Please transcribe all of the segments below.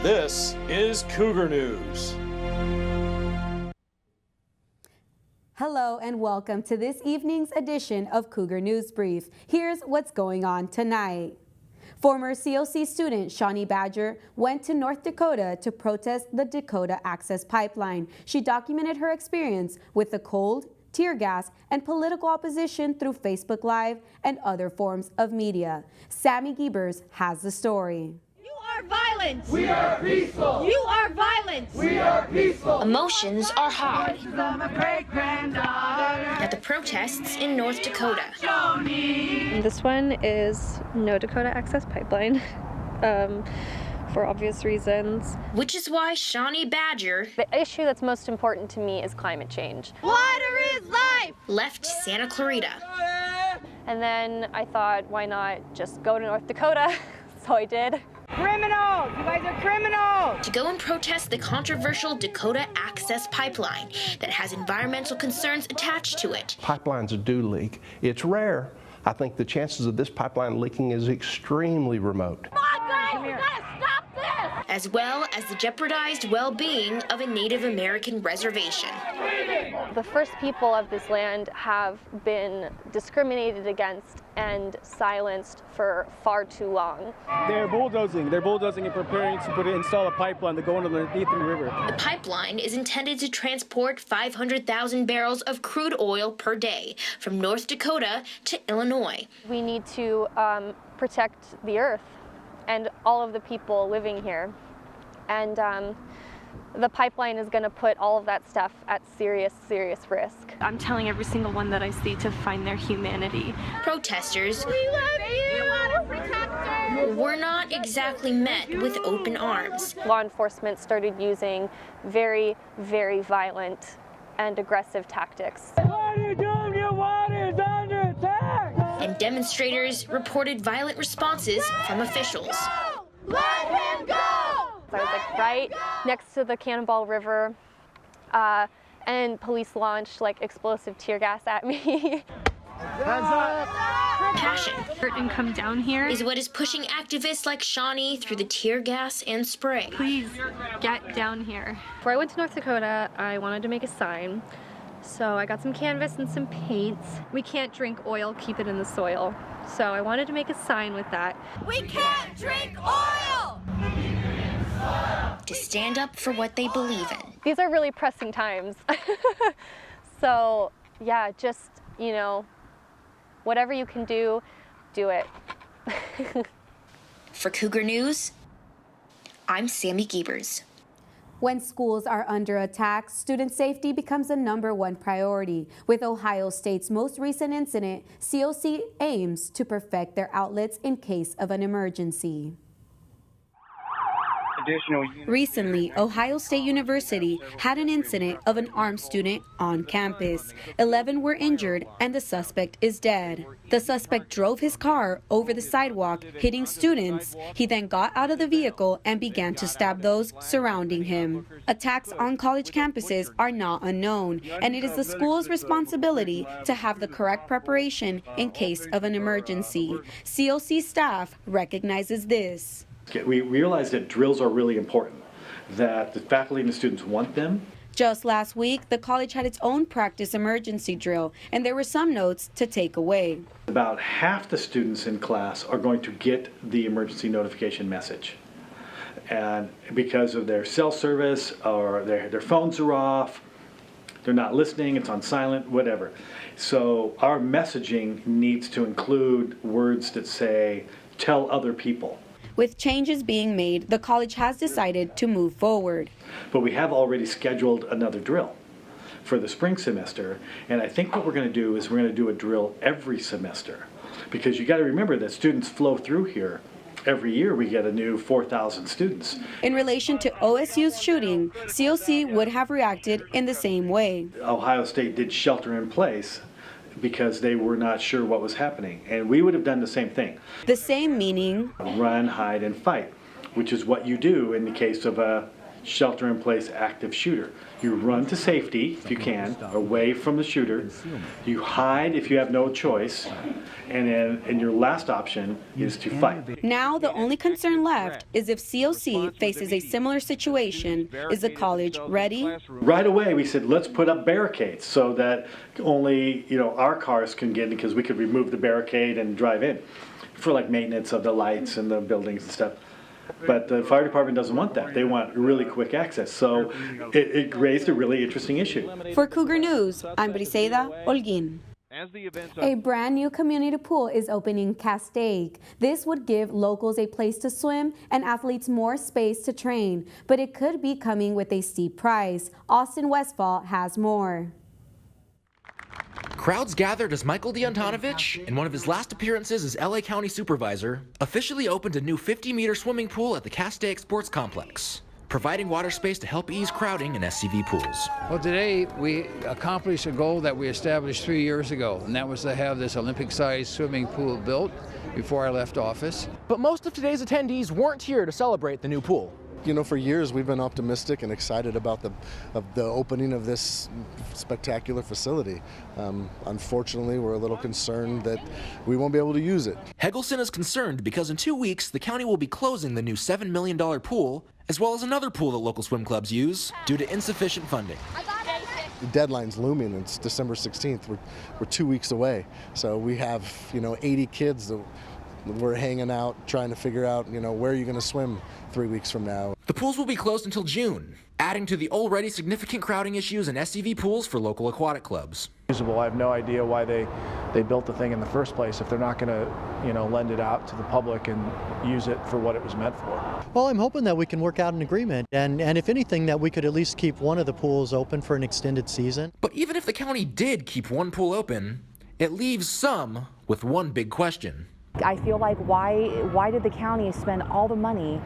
This is Cougar News. Hello and welcome to this evening's edition of Cougar Newsbrief. Here's what's going on tonight. Former COC student Shawnee Badger went to North Dakota to protest the Dakota Access Pipeline. She documented her experience with the cold, tear gas, and political opposition through Facebook Live and other forms of media. Sammy Giebers has the story. You are violent. We are peaceful. You are violent. We are peaceful. Emotions are high at the protests in North Dakota. This one is North Dakota Access Pipeline, for obvious reasons. Which is why Shawnee Badger, The issue that's most important to me is climate change. Water is life. left Santa Clarita. And then I thought, why not just go to North Dakota? So I did. Criminals. You guys are criminals. To go and protest the controversial Dakota Access Pipeline that has environmental concerns attached to it. Pipelines do leak. It's rare. I think the chances of this pipeline leaking is extremely remote. Come on, guys. We gotta stop this. As well as the jeopardized well-being of a Native American reservation. The first people of this land have been discriminated against and silenced for far too long. They're bulldozing and preparing to install a pipeline to go underneath the river. The pipeline is intended to transport 500,000 barrels of crude oil per day from North Dakota to Illinois. We need to protect the earth and all of the people living here. And the pipeline is going to put all of that stuff at serious, serious risk. I'm telling every single one that I see to find their humanity. Protesters We love you. You want to protect her. were not exactly met with open arms. Law enforcement started using very, very violent and aggressive tactics. What are you doing? Your water is under attack! And demonstrators reported violent responses from officials. Let him go. I was like right next to the Cannonball River, and police launched like explosive tear gas at me. Passion And come down here. is what is pushing activists like Shawnee through the tear gas and spray. Please get down here. Before I went to North Dakota, I wanted to make a sign. So I got some canvas and some paints. We can't drink oil, keep it in the soil. So I wanted to make a sign with that. We can't drink oil. To stand up for what they believe in. These are really pressing times. So yeah, just, you know, whatever you can do, do it. For Cougar News, I'm Sammy Giebers. When schools are under attack, student safety becomes a #1 priority. With Ohio State's most recent incident, COC aims to perfect their outlets in case of an emergency. Recently, Ohio State University had an incident of an armed student on campus. 11 were injured and the suspect is dead. The suspect drove his car over the sidewalk, hitting students. He then got out of the vehicle and began to stab those surrounding him. Attacks on college campuses are not unknown, and it is the school's responsibility to have the correct preparation in case of an emergency. COC staff recognizes this. We realize that drills are really important, that the faculty and the students want them. Just last week, the college had its own practice emergency drill, and there were some notes to take away. About half the students in class are going to get the emergency notification message. And because of their cell service or their phones are off, they're not listening, it's on silent, whatever. So our messaging needs to include words that say, tell other people. With changes being made, the college has decided to move forward. But we have already scheduled another drill for the spring semester, and I think what we're going to do is we're going to do a drill every semester, because you got to remember that students flow through here. Every year we get a new 4,000 students. In relation to OSU's shooting, COC would have reacted in the same way. Ohio State did shelter in place because they were not sure what was happening, and we would have done the same thing. The same meaning, Run, hide, and fight, which is what you do in the case of a shelter-in-place active shooter. You run to safety, if you can, away from the shooter. You hide if you have no choice. And your last option is to fight. Now, the only concern left is if COC faces a similar situation. Is the college ready? Right away, we said, let's put up barricades so that only our cars can get in, because we could remove the barricade and drive in for like maintenance of the lights and the buildings and stuff. But the fire department doesn't want that. They want really quick access. So it raised a really interesting issue. For Cougar News, I'm Briseida Holguin. A brand new community pool is opening in Castaic. This would give locals a place to swim and athletes more space to train, but it could be coming with a steep price. Austin Westfall has more. Crowds gathered as Michael Deontanovich, in one of his last appearances as LA County Supervisor, officially opened a new 50-meter swimming pool at the Castaic Sports Complex, providing water space to help ease crowding in SCV pools. Well, today we accomplished a goal that we established 3 years ago, and that was to have this Olympic-sized swimming pool built before I left office. But most of today's attendees weren't here to celebrate the new pool. You know, for years we've been optimistic and excited about the opening of this spectacular facility. Unfortunately, we're a little concerned that we won't be able to use it. Hegelson is concerned because in 2 weeks, the county will be closing the new $7 million pool, as well as another pool that local swim clubs use, due to insufficient funding. The deadline's looming. It's December 16th. We're 2 weeks away. So we have, 80 kids that we're hanging out, trying to figure out, where you're going to swim 3 weeks from now. The pools will be closed until June, adding to the already significant crowding issues in SCV pools for local aquatic clubs. I have no idea why they built the thing in the first place if they're not going to, lend it out to the public and use it for what it was meant for. Well, I'm hoping that we can work out an agreement, and if anything, that we could at least keep one of the pools open for an extended season. But even if the county did keep one pool open, it leaves some with one big question. I feel like why did the county spend all the money,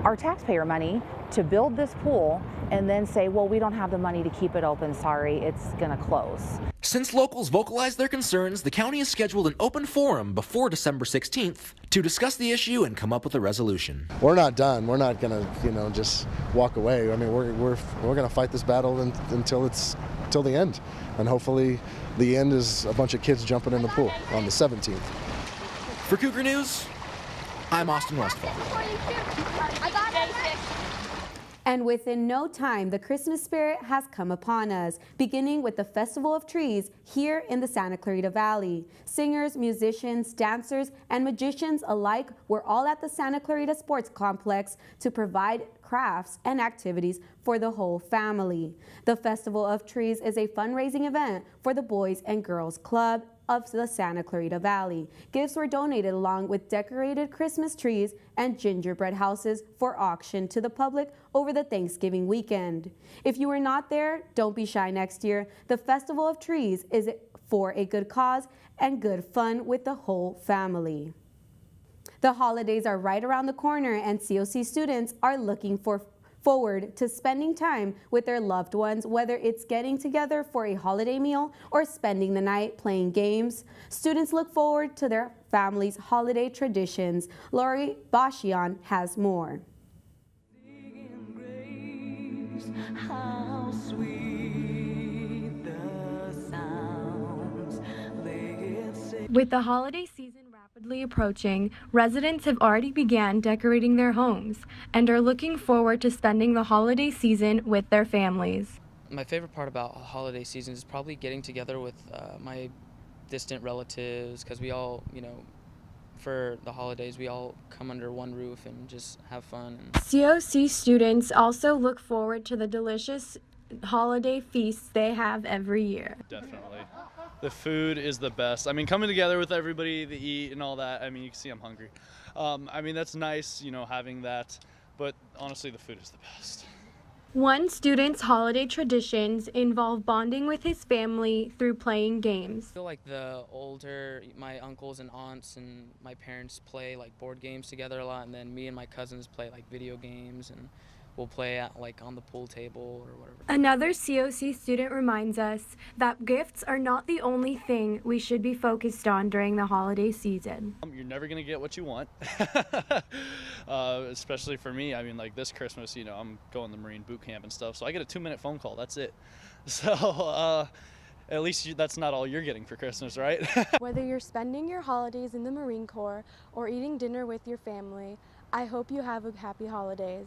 our taxpayer money, to build this pool and then say, well, we don't have the money to keep it open, sorry, it's going to close. Since locals vocalized their concerns, the county has scheduled an open forum before December 16th to discuss the issue and come up with a resolution. We're not done. We're not going to, just walk away. I mean, we're going to fight this battle until the end. And hopefully the end is a bunch of kids jumping in the pool on the 17th. For Cougar News, I'm Austin Westfall. And within no time, the Christmas spirit has come upon us, beginning with the Festival of Trees here in the Santa Clarita Valley. Singers, musicians, dancers, and magicians alike were all at the Santa Clarita Sports Complex to provide crafts and activities for the whole family. The Festival of Trees is a fundraising event for the Boys and Girls Club of the Santa Clarita Valley. Gifts were donated along with decorated Christmas trees and gingerbread houses for auction to the public over the Thanksgiving weekend. If you were not there, don't be shy next year. The Festival of Trees is for a good cause and good fun with the whole family. The holidays are right around the corner, and COC students are looking forward to spending time with their loved ones, whether it's getting together for a holiday meal or spending the night playing games. Students look forward to their family's holiday traditions. Lori Bashian has more. How sweet the sounds they say. With the holiday season rapidly approaching, residents have already began decorating their homes and are looking forward to spending the holiday season with their families. My favorite part about holiday season is probably getting together with my distant relatives, because we all, for the holidays, we all come under one roof and just have fun. COC students also look forward to the delicious holiday feasts they have every year. Definitely. The food is the best. I mean, coming together with everybody to eat and all that, I mean, you can see I'm hungry. I mean, that's nice, having that, but honestly, the food is the best. One student's holiday traditions involve bonding with his family through playing games. I feel like my uncles and aunts and my parents play like board games together a lot, and then me and my cousins play like video games, and we'll play at like on the pool table or whatever. Another COC student reminds us that gifts are not the only thing we should be focused on during the holiday season. You're never going to get what you want, especially for me. I mean, like this Christmas, you know, I'm going to Marine boot camp and stuff, so I get a 2-minute phone call. That's it. So at least that's not all you're getting for Christmas, right? Whether you're spending your holidays in the Marine Corps or eating dinner with your family, I hope you have a happy holidays.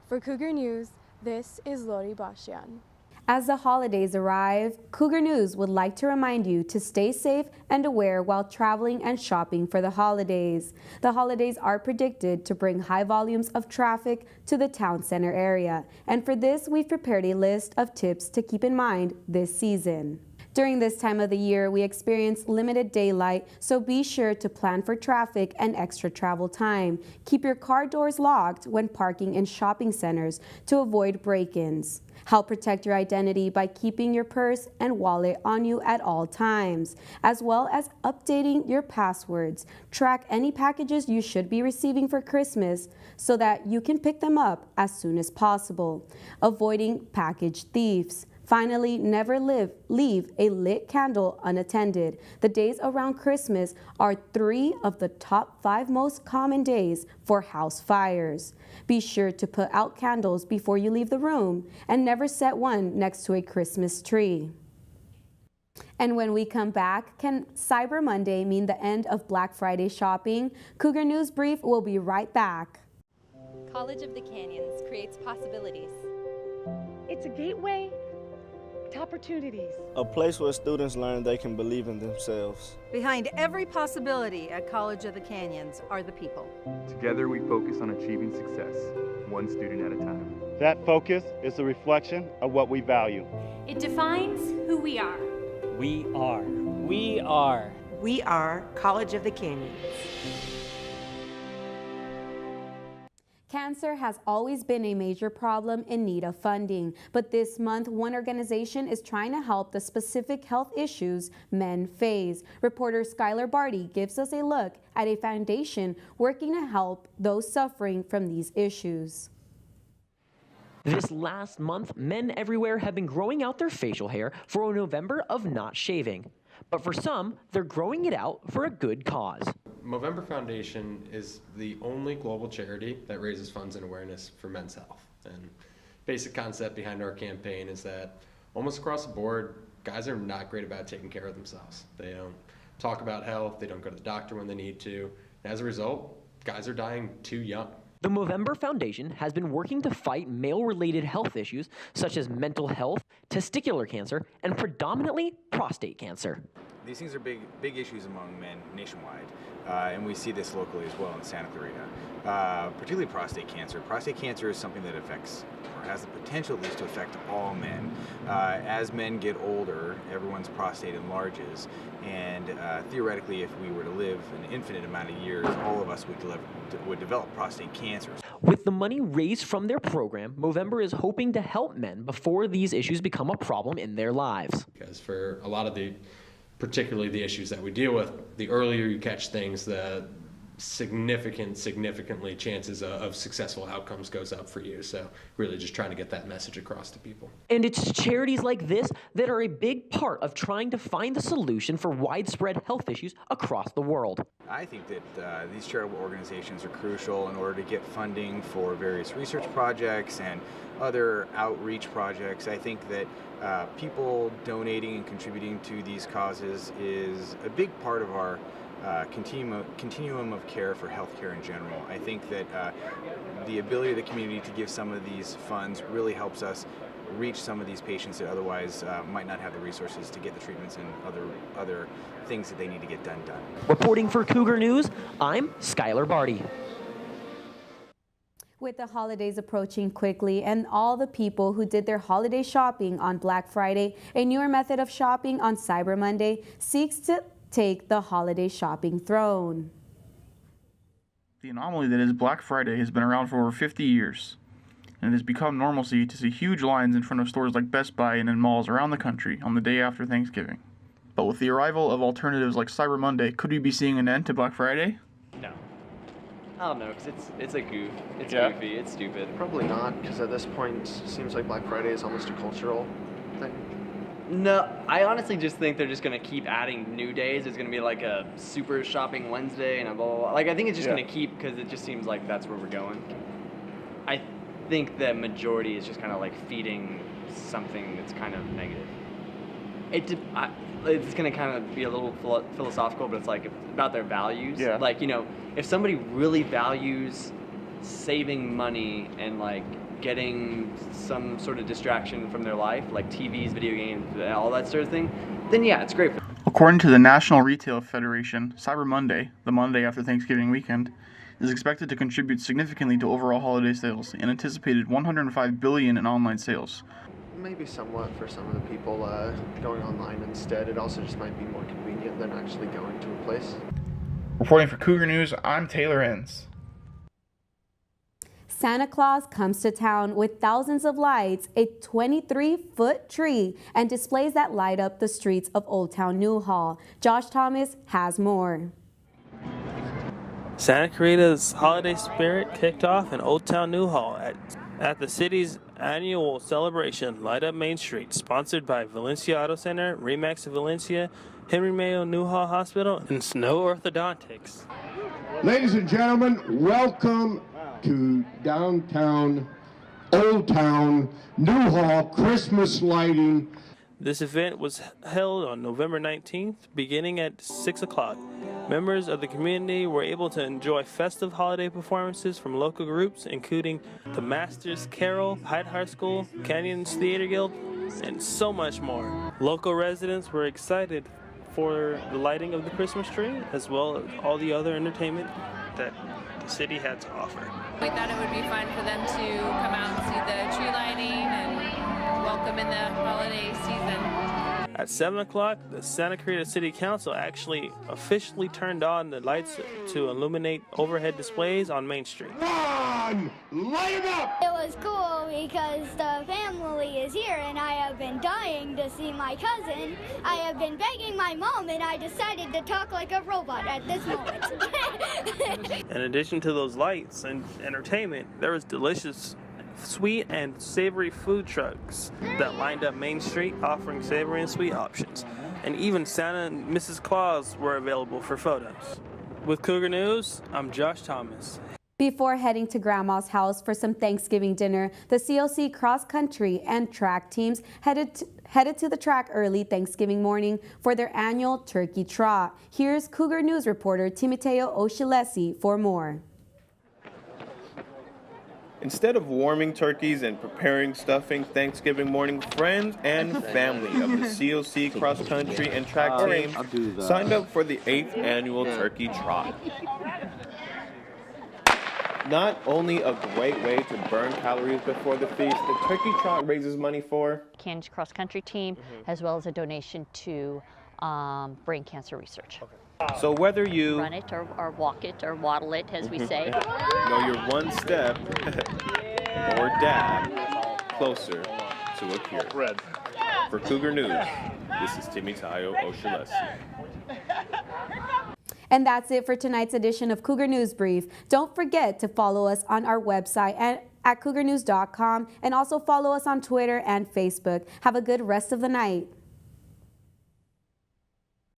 For Cougar News, this is Lori Bashian. As the holidays arrive, Cougar News would like to remind you to stay safe and aware while traveling and shopping for the holidays. The holidays are predicted to bring high volumes of traffic to the town center area, and for this we've prepared a list of tips to keep in mind this season. During this time of the year, we experience limited daylight, so be sure to plan for traffic and extra travel time. Keep your car doors locked when parking in shopping centers to avoid break-ins. Help protect your identity by keeping your purse and wallet on you at all times, as well as updating your passwords. Track any packages you should be receiving for Christmas so that you can pick them up as soon as possible. Avoiding package thieves. Finally, never leave a lit candle unattended. The days around Christmas are 3 of the top 5 most common days for house fires. Be sure to put out candles before you leave the room and never set one next to a Christmas tree. And when we come back, can Cyber Monday mean the end of Black Friday shopping? Cougar Newsbrief will be right back. College of the Canyons creates possibilities. It's a gateway to opportunities. A place where students learn they can believe in themselves. Behind every possibility at College of the Canyons are the people. Together we focus on achieving success, one student at a time. That focus is a reflection of what we value. It defines who we are. We are. We are. We are College of the Canyons. Cancer has always been a major problem in need of funding, but this month one organization is trying to help the specific health issues men face. Reporter Skylar Barty gives us a look at a foundation working to help those suffering from these issues. This last month, men everywhere have been growing out their facial hair for a Movember of not shaving. But for some, they're growing it out for a good cause. Movember Foundation is the only global charity that raises funds and awareness for men's health. And basic concept behind our campaign is that almost across the board, guys are not great about taking care of themselves. They don't talk about health, they don't go to the doctor when they need to. And as a result, guys are dying too young. The Movember Foundation has been working to fight male-related health issues such as mental health, testicular cancer, and predominantly prostate cancer. These things are big issues among men nationwide, and we see this locally as well in Santa Clarita, particularly prostate cancer. Prostate cancer is something that affects, or has the potential at least to affect all men. As men get older, everyone's prostate enlarges, and theoretically, if we were to live an infinite amount of years, all of us would develop prostate cancer. With the money raised from their program, Movember is hoping to help men before these issues become a problem in their lives. Because for a lot of particularly the issues that we deal with, the earlier you catch things, the significantly chances of successful outcomes goes up for you. So really just trying to get that message across to people. And it's charities like this that are a big part of trying to find the solution for widespread health issues across the world. I think that these charitable organizations are crucial in order to get funding for various research projects and other outreach projects. I think that people donating and contributing to these causes is a big part of our continuum of care for healthcare in general. I think that the ability of the community to give some of these funds really helps us reach some of these patients that otherwise might not have the resources to get the treatments and other things that they need to get done. Reporting for Cougar News, I'm Skylar Barty. With the holidays approaching quickly and all the people who did their holiday shopping on Black Friday, a newer method of shopping on Cyber Monday seeks to take the holiday shopping throne. The anomaly that is Black Friday has been around for over 50 years, and it has become normalcy to see huge lines in front of stores like Best Buy and in malls around the country on the day after Thanksgiving. But with the arrival of alternatives like Cyber Monday, could we be seeing an end to Black Friday? No. I don't know, because it's a goof. It's goofy. It's stupid. Probably not, because at this point, it seems like Black Friday is almost a cultural thing. No, I honestly just think they're just going to keep adding new days. It's going to be like a Super Shopping Wednesday and a blah, blah, blah. Like, I think it's just going to keep, because it just seems like that's where we're going. I think the majority is just kind of like feeding something that's kind of negative. It's going to kind of be a little philosophical, but it's like about their values. Yeah. Like, you know, if somebody really values saving money and like getting some sort of distraction from their life, like TVs, video games, all that sort of thing, then yeah, it's great. According to the National Retail Federation, Cyber Monday, the Monday after Thanksgiving weekend, is expected to contribute significantly to overall holiday sales, an anticipated $105 billion in online sales. Maybe somewhat for some of the people going online instead. It also just might be more convenient than actually going to a place. Reporting for Cougar News, I'm Taylor Enns. Santa Claus comes to town with thousands of lights, a 23-foot tree, and displays that light up the streets of Old Town Newhall. Josh Thomas has more. Santarita's holiday spirit kicked off in Old Town Newhall at the city's annual celebration, Light Up Main Street, sponsored by Valencia Auto Center, Remax of Valencia, Henry Mayo Newhall Hospital, and Snow Orthodontics. Ladies and gentlemen, welcome to downtown, Old Town, Newhall Christmas lighting. This event was held on November 19th, beginning at 6 o'clock. Members of the community were able to enjoy festive holiday performances from local groups, including the Masters Carol, Hyde High School, Canyons Theater Guild, and so much more. Local residents were excited for the lighting of the Christmas tree, as well as all the other entertainment that the city had to offer. We thought it would be fun for them to come out and see the tree lighting and welcome in the holiday season. At 7 o'clock, the Santa Clarita City Council actually officially turned on the lights to illuminate overhead displays on Main Street. On! Light it up! It was cool because the family is here and I have been dying to see my cousin. I have been begging my mom and I decided to talk like a robot at this moment. In addition to those lights and entertainment, there was delicious sweet and savory food trucks that lined up Main Street offering savory and sweet options. And even Santa and Mrs. Claus were available for photos. With Cougar News, I'm Josh Thomas. Before heading to Grandma's house for some Thanksgiving dinner, the COC cross country and track teams headed to the track early Thanksgiving morning for their annual turkey trot. Here's Cougar News reporter Timoteo Oshilesi for more. Instead of warming turkeys and preparing stuffing Thanksgiving morning, friends and family of the COC cross country and track team signed up for the 8th annual turkey trot. Not only a great way to burn calories before the feast, the turkey trot raises money for Canyons cross country team, as well as a donation to brain cancer research. So whether you run it or walk it or waddle it, as we say, know you're one step or dab closer to a cure. For Cougar News, this is Timoteo Oshilesi. And that's it for tonight's edition of Cougar Newsbrief. Don't forget to follow us on our website at cougarnews.com and also follow us on Twitter and Facebook. Have a good rest of the night.